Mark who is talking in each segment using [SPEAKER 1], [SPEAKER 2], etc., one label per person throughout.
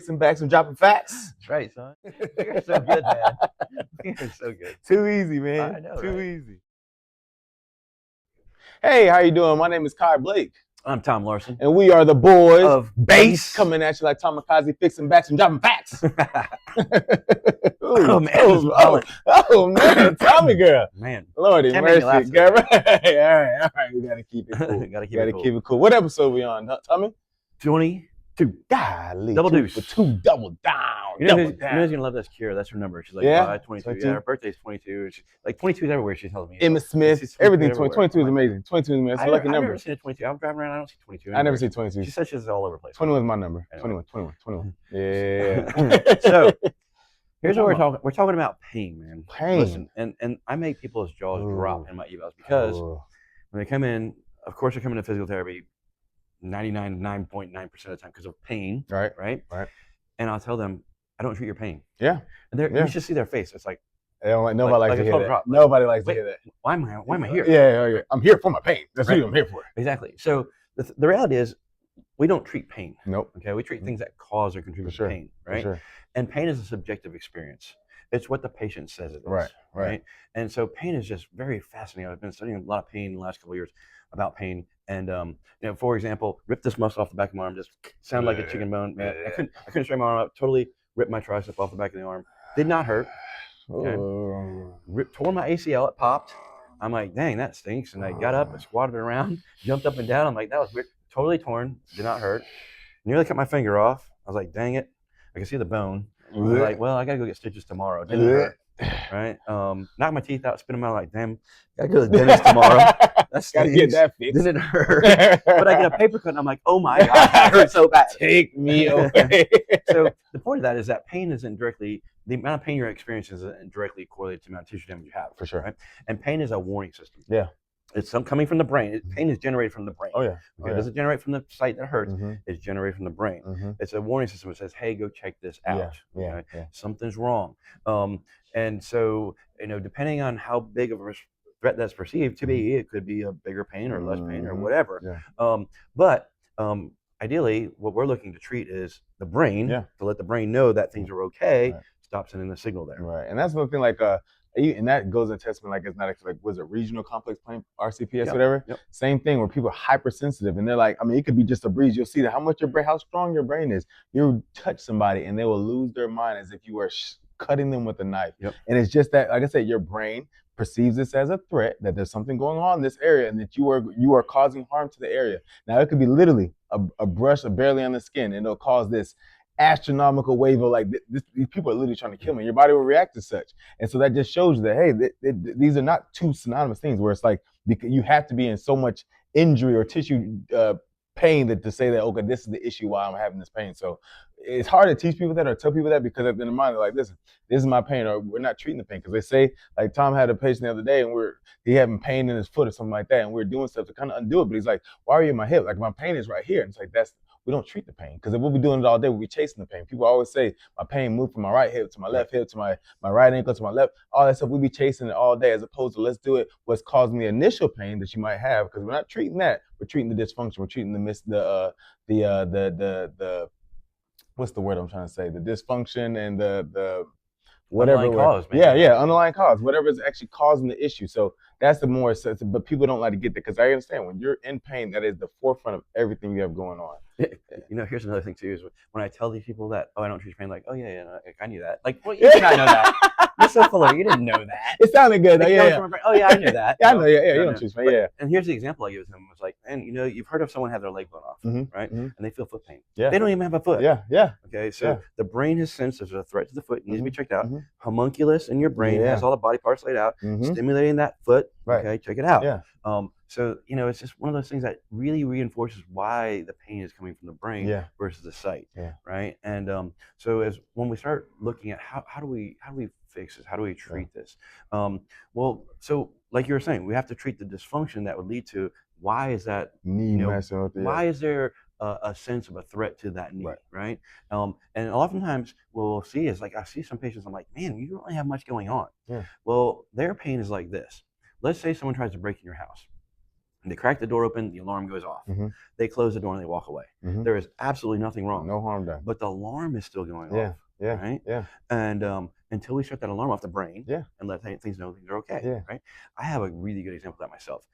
[SPEAKER 1] fixing backs and dropping facts.
[SPEAKER 2] That's right, son. You're so good, man. You're so good.
[SPEAKER 1] Too easy, man.
[SPEAKER 2] I know,
[SPEAKER 1] Too
[SPEAKER 2] right?
[SPEAKER 1] easy. Hey, how you doing? My name is Kai Blake.
[SPEAKER 2] I'm Tom Larson.
[SPEAKER 1] And we are the boys
[SPEAKER 2] Of
[SPEAKER 1] Bass, coming at you like Kamikaze, fixing backs and dropping facts.
[SPEAKER 2] Oh, man.
[SPEAKER 1] Oh, man. Tommy girl.
[SPEAKER 2] Man.
[SPEAKER 1] Lordy
[SPEAKER 2] Can't make me laugh
[SPEAKER 1] mercy.
[SPEAKER 2] today.
[SPEAKER 1] All right. We got to keep it cool.
[SPEAKER 2] Gotta keep
[SPEAKER 1] Keep it cool. What episode we on, Tommy?
[SPEAKER 2] 22.
[SPEAKER 1] Golly.
[SPEAKER 2] Double deuce.
[SPEAKER 1] Two double down.
[SPEAKER 2] You know who's gonna love this? Kira. That's her number. She's like,
[SPEAKER 1] Yeah?
[SPEAKER 2] 22.
[SPEAKER 1] 22?
[SPEAKER 2] Yeah, her birthday's 22. She's like 22 is everywhere. She tells me.
[SPEAKER 1] Emmitt Smith. Everything. 22 is amazing. 22 is amazing. It's a lucky
[SPEAKER 2] I've
[SPEAKER 1] number.
[SPEAKER 2] never seen a 22. I'm driving around. I don't see 22.
[SPEAKER 1] I never see 22.
[SPEAKER 2] She says she's all over the place.
[SPEAKER 1] 21 is my number.
[SPEAKER 2] Anyway.
[SPEAKER 1] 21. Yeah.
[SPEAKER 2] So here's what we're talking. We're talking about pain, man.
[SPEAKER 1] Pain.
[SPEAKER 2] Listen, and I make people's jaws drop in my evals because when they come in, of course, they're coming to physical therapy 99.9% of the time because of pain.
[SPEAKER 1] Right.
[SPEAKER 2] And I'll tell them, I don't treat your pain.
[SPEAKER 1] Yeah.
[SPEAKER 2] And you should see their face. It's like,
[SPEAKER 1] they don't nobody likes to hear that.
[SPEAKER 2] Drop.
[SPEAKER 1] Nobody likes to hear that.
[SPEAKER 2] Why am I here?
[SPEAKER 1] Yeah. I'm here for my pain. That's what I'm here for.
[SPEAKER 2] Exactly. So the reality is, we don't treat pain.
[SPEAKER 1] Nope.
[SPEAKER 2] Okay. We treat things that cause or contribute to pain. Right.
[SPEAKER 1] For sure.
[SPEAKER 2] And pain is a subjective experience. It's what the patient says it is.
[SPEAKER 1] Right.
[SPEAKER 2] And so pain is just very fascinating. I've been studying a lot of pain in the last couple of years about pain. And for example, rip this muscle off the back of my arm, just sound like a chicken bone. Man, I couldn't straighten my arm up. Totally ripped my tricep off the back of the arm. Did not hurt. Okay. Tore my ACL. It popped. I'm like, dang, that stinks. And I got up and squatted around, jumped up and down. I'm like, that was weird. Totally torn. Did not hurt. Nearly cut my finger off. I was like, dang it. I can see the bone. I was like, well, I gotta go get stitches tomorrow. It didn't hurt. Right? Knocked my teeth out, spit them out. Like, damn, gotta go to the dentist tomorrow. That's
[SPEAKER 1] gotta get that fixed.
[SPEAKER 2] Didn't hurt. But I get a paper cut and I'm like, oh my God, that hurt so bad.
[SPEAKER 1] Take me away.
[SPEAKER 2] So the point of that is that pain isn't directly, the amount of pain you're experiencing isn't directly correlated to the amount of tissue damage you have.
[SPEAKER 1] For sure.
[SPEAKER 2] Right? And pain is a warning system.
[SPEAKER 1] Yeah.
[SPEAKER 2] It's coming from the brain. Pain is generated from the brain.
[SPEAKER 1] Oh, yeah.
[SPEAKER 2] It doesn't generate from the site that hurts.
[SPEAKER 1] Mm-hmm.
[SPEAKER 2] It's generated from the brain.
[SPEAKER 1] Mm-hmm.
[SPEAKER 2] It's a warning system that says, hey, go check this out.
[SPEAKER 1] Yeah.
[SPEAKER 2] Something's wrong. And so, depending on how big of a threat that's perceived to be, it could be a bigger pain or less pain or whatever.
[SPEAKER 1] Yeah.
[SPEAKER 2] But ideally, what we're looking to treat is the brain to let the brain know that things are okay, stop sending the signal there.
[SPEAKER 1] Right. And that's another thing, like, and that goes in testament, like, it's not like, was it regional complex pain, RCPS, whatever?
[SPEAKER 2] Yep.
[SPEAKER 1] Same thing where people are hypersensitive and they're like, I mean, it could be just a breeze. You'll see that how strong your brain is. You touch somebody and they will lose their mind as if you were cutting them with a knife.
[SPEAKER 2] Yep.
[SPEAKER 1] And it's just that, like I said, your brain perceives this as a threat, that there's something going on in this area and that you are causing harm to the area. Now, it could be literally a brush barely on the skin and it'll cause this astronomical wave of like, these people are literally trying to kill me. Your body will react as such. And so that just shows you that, hey, these are not two synonymous things where it's like, because you have to be in so much injury or tissue pain to say that, okay, this is the issue why I'm having this pain. So it's hard to teach people that or tell people that, because at the end of the mind, they're like, listen, this is my pain, or we're not treating the pain. Because they say, like Tom had a patient the other day and he having pain in his foot or something like that, and we're doing stuff to kind of undo it. But he's like, why are you in my hip? Like, my pain is right here. And it's like, we don't treat the pain, because if we'll be doing it all day, we'll be chasing the pain. People always say my pain moved from my right hip to my left hip to my right ankle to my left, all that stuff. We'll be chasing it all day, as opposed to let's do it what's causing the initial pain that you might have, because we're not treating that. We're treating the dysfunction. We're treating the what's the word I'm trying to say? The dysfunction and the whatever
[SPEAKER 2] underlying cause,
[SPEAKER 1] man. Yeah, underlying cause, whatever is actually causing the issue. So that's the more sensitive, but people don't like to get that, because I understand when you're in pain, that is the forefront of everything you have going on.
[SPEAKER 2] Here's another thing too, is when I tell these people that, I don't treat pain, like, I knew that. Like, well, you did not know that. You're so full of it. You didn't know that.
[SPEAKER 1] It sounded good. Like,
[SPEAKER 2] I knew that.
[SPEAKER 1] I know. You don't treat pain. Yeah.
[SPEAKER 2] And here's the example I give them. Was like, man, you've heard of someone have their leg blown off, right?
[SPEAKER 1] Mm-hmm.
[SPEAKER 2] And they feel foot pain.
[SPEAKER 1] Yeah.
[SPEAKER 2] They don't even have a foot.
[SPEAKER 1] Yeah.
[SPEAKER 2] Okay. So the brain has sensed there's a threat to the foot. It needs to be checked out. Homunculus in your brain has all the body parts laid out, stimulating that foot.
[SPEAKER 1] Right.
[SPEAKER 2] Okay. Check it out.
[SPEAKER 1] Yeah.
[SPEAKER 2] So it's just one of those things that really reinforces why the pain is coming from the brain versus the site.
[SPEAKER 1] Yeah.
[SPEAKER 2] Right. And so when we start looking at how do we fix this? How do we treat this? So like you were saying, we have to treat the dysfunction that would lead to why is that
[SPEAKER 1] knee messing with it.
[SPEAKER 2] Why is there a sense of a threat to that knee, right? And oftentimes what we'll see is, like, I see some patients, I'm like, man, you don't really have much going on.
[SPEAKER 1] Yeah.
[SPEAKER 2] Well, their pain is like this. Let's say someone tries to break in your house. They crack the door open, the alarm goes off.
[SPEAKER 1] Mhm.
[SPEAKER 2] They close the door and they walk away.
[SPEAKER 1] Mhm.
[SPEAKER 2] There is absolutely nothing wrong.
[SPEAKER 1] No harm done.
[SPEAKER 2] But the alarm is still going
[SPEAKER 1] Yeah.
[SPEAKER 2] off.
[SPEAKER 1] Yeah.
[SPEAKER 2] Right.
[SPEAKER 1] Yeah.
[SPEAKER 2] And until we shut that alarm off the brain.
[SPEAKER 1] Yeah.
[SPEAKER 2] And let things know things are okay.
[SPEAKER 1] Yeah.
[SPEAKER 2] Right. I have a really good example of that myself.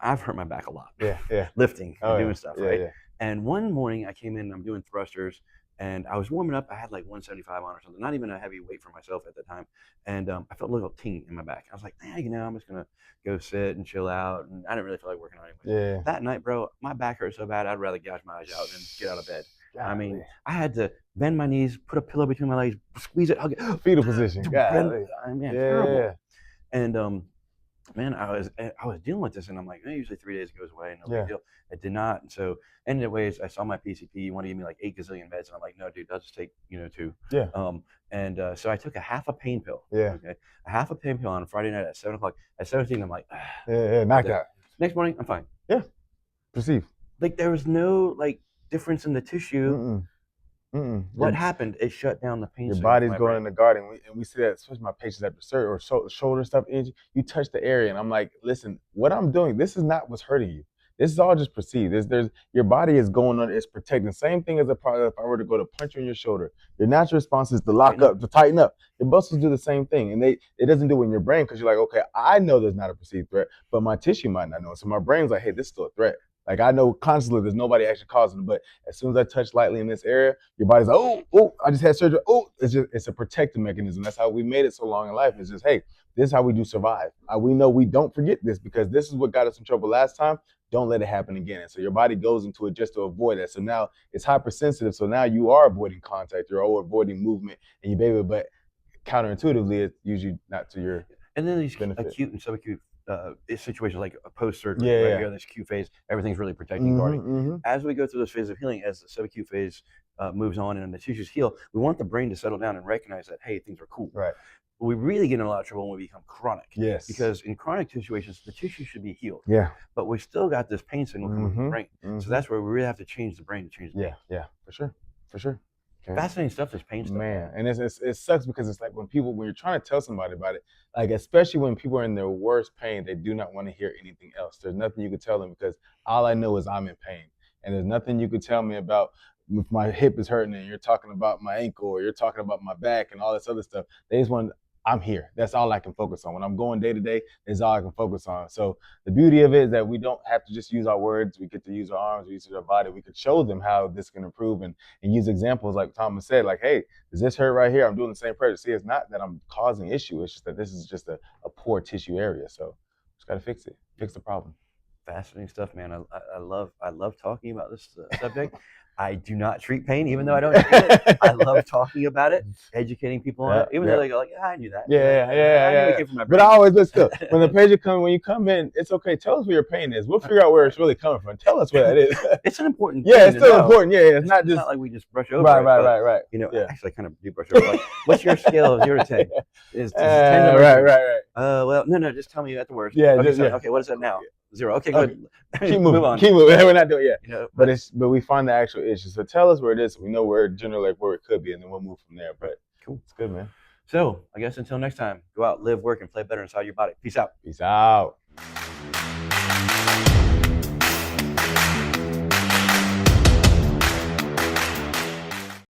[SPEAKER 2] I've hurt my back a lot.
[SPEAKER 1] Yeah. Yeah.
[SPEAKER 2] Lifting and doing
[SPEAKER 1] yeah.
[SPEAKER 2] stuff.
[SPEAKER 1] Yeah,
[SPEAKER 2] Right.
[SPEAKER 1] yeah.
[SPEAKER 2] And one morning I came in and I'm doing thrusters and I was warming up. I had like 175 on or something, not even a heavy weight for myself at the time. And I felt a little ting in my back. I was like, I'm just going to go sit and chill out. And I didn't really feel like working out anyway.
[SPEAKER 1] Yeah.
[SPEAKER 2] That night, bro, my back hurt so bad, I'd rather gouge my eyes out than get out of bed.
[SPEAKER 1] Golly.
[SPEAKER 2] I mean, I had to bend my knees, put a pillow between my legs, squeeze it, hug it.
[SPEAKER 1] Fetal position.
[SPEAKER 2] Terrible.
[SPEAKER 1] Yeah.
[SPEAKER 2] And man, I was dealing with this, and I'm like, usually 3 days it goes away, no big deal. It did not, and so ended up ways. I saw my PCP. You want to give me like 8 gazillion meds, and I'm like, no, dude, I'll just take 2.
[SPEAKER 1] Yeah.
[SPEAKER 2] So I took a half a pain pill.
[SPEAKER 1] Yeah.
[SPEAKER 2] Okay, a half a pain pill on Friday night at 7 o'clock. At 17, I'm like,
[SPEAKER 1] Yeah. Knocked out.
[SPEAKER 2] Next morning, I'm fine.
[SPEAKER 1] Yeah. Perceive.
[SPEAKER 2] Like there was no difference in the tissue.
[SPEAKER 1] Mm-mm. Mm-mm.
[SPEAKER 2] What happened? It shut down the pain.
[SPEAKER 1] Your body's going in the garden, and we see that, especially my patients after surgery or shoulder stuff. You touch the area, and I'm like, listen, what I'm doing, this is not what's hurting you. This is all just perceived. There's your body is going on, it's protecting. Same thing as if I were to go to punch you in your shoulder. Your natural response is to lock up, to tighten up. Your muscles do the same thing, and it doesn't do it in your brain because you're like, okay, I know there's not a perceived threat, but my tissue might not know. So my brain's like, hey, this is still a threat. Like I know consciously there's nobody actually causing it, but as soon as I touch lightly in this area, your body's like, oh, I just had surgery. Oh, it's a protective mechanism. That's how we made it so long in life. It's just, hey, this is how we do survive. We know we don't forget this because this is what got us in trouble last time. Don't let it happen again. And so your body goes into it just to avoid that. So now it's hypersensitive. So now you are avoiding contact or avoiding movement and your baby, but counterintuitively, it's usually not to your
[SPEAKER 2] And then these
[SPEAKER 1] benefit.
[SPEAKER 2] Acute and subacute situations like a post-surgery,
[SPEAKER 1] Yeah,
[SPEAKER 2] right
[SPEAKER 1] yeah.
[SPEAKER 2] here, this acute phase, everything's really protecting, guarding.
[SPEAKER 1] Mm-hmm.
[SPEAKER 2] As we go through those phases of healing, as the subacute phase moves on and the tissues heal, we want the brain to settle down and recognize that, hey, things are cool.
[SPEAKER 1] Right.
[SPEAKER 2] But we really get in a lot of trouble when we become chronic.
[SPEAKER 1] Yes.
[SPEAKER 2] Because in chronic situations, the tissue should be healed.
[SPEAKER 1] Yeah.
[SPEAKER 2] But we still got this pain signal coming from the brain.
[SPEAKER 1] Mm-hmm.
[SPEAKER 2] So that's where we really have to change the brain to change the pain.
[SPEAKER 1] Yeah, for sure. Okay.
[SPEAKER 2] Fascinating stuff, this pain stuff.
[SPEAKER 1] Man, and it sucks because it's like when you're trying to tell somebody about it, like especially when people are in their worst pain, they do not want to hear anything else. There's nothing you can tell them because all I know is I'm in pain. And there's nothing you can tell me about if my hip is hurting and you're talking about my ankle or you're talking about my back and all this other stuff. They just want, I'm here. That's all I can focus on. When I'm going day to day, that's all I can focus on. So the beauty of it is that we don't have to just use our words. We get to use our arms, we use our body. We could show them how this can improve and use examples like Thomas said, like, hey, does this hurt right here? I'm doing the same pressure. See, it's not that I'm causing issue. It's just that this is just a poor tissue area. So just got to fix it, fix the problem.
[SPEAKER 2] Fascinating stuff, man. I love talking about this subject. I do not treat pain, even though I don't treat it. I love talking about it, educating people on it, even though they go like, I knew that.
[SPEAKER 1] Yeah.
[SPEAKER 2] I knew it came from my brain.
[SPEAKER 1] But I always, but still, when the patient when you come in, it's okay. Tell us where your pain is. We'll figure out where it's really coming from. Tell us where that is.
[SPEAKER 2] It's an important
[SPEAKER 1] Yeah,
[SPEAKER 2] thing
[SPEAKER 1] it's
[SPEAKER 2] to
[SPEAKER 1] still
[SPEAKER 2] know.
[SPEAKER 1] important. Yeah, it's not just
[SPEAKER 2] like we just brush over
[SPEAKER 1] right,
[SPEAKER 2] it.
[SPEAKER 1] Right.
[SPEAKER 2] Yeah. Actually, I kind of do brush over. Like, what's your scale of 0 to 10? Is 10
[SPEAKER 1] right.
[SPEAKER 2] Well, no, just tell me at the worst.
[SPEAKER 1] Yeah,
[SPEAKER 2] okay, what is that now? 0. Okay, good.
[SPEAKER 1] Keep moving.
[SPEAKER 2] Move on.
[SPEAKER 1] Keep moving. We're not doing
[SPEAKER 2] But
[SPEAKER 1] but we find the actual issue. So tell us where it is. So we know where generally where it could be, and then we'll move from there. But
[SPEAKER 2] cool,
[SPEAKER 1] it's good, man.
[SPEAKER 2] So I guess until next time, go out, live, work, and play better inside your body. Peace out.
[SPEAKER 1] Peace out.